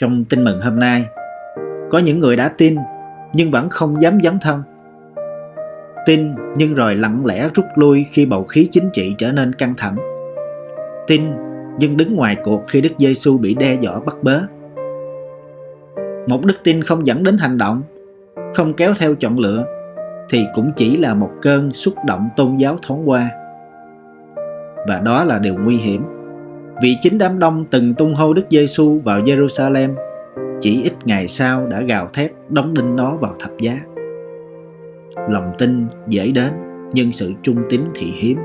Trong tin mừng hôm nay, có những người đã tin nhưng vẫn không dám dấn thân. Tin nhưng rồi lặng lẽ rút lui khi bầu khí chính trị trở nên căng thẳng. Tin nhưng đứng ngoài cuộc khi Đức Giêsu bị đe dọa bắt bớ. Một đức tin không dẫn đến hành động, không kéo theo chọn lựa, thì cũng chỉ là một cơn xúc động tôn giáo thoáng qua. Và đó là điều nguy hiểm, vì chính đám đông từng tung hô Đức Giêsu vào Jerusalem chỉ ít ngày sau đã gào thét đóng đinh nó vào thập giá. Lòng tin dễ đến, nhưng sự trung tín thì hiếm.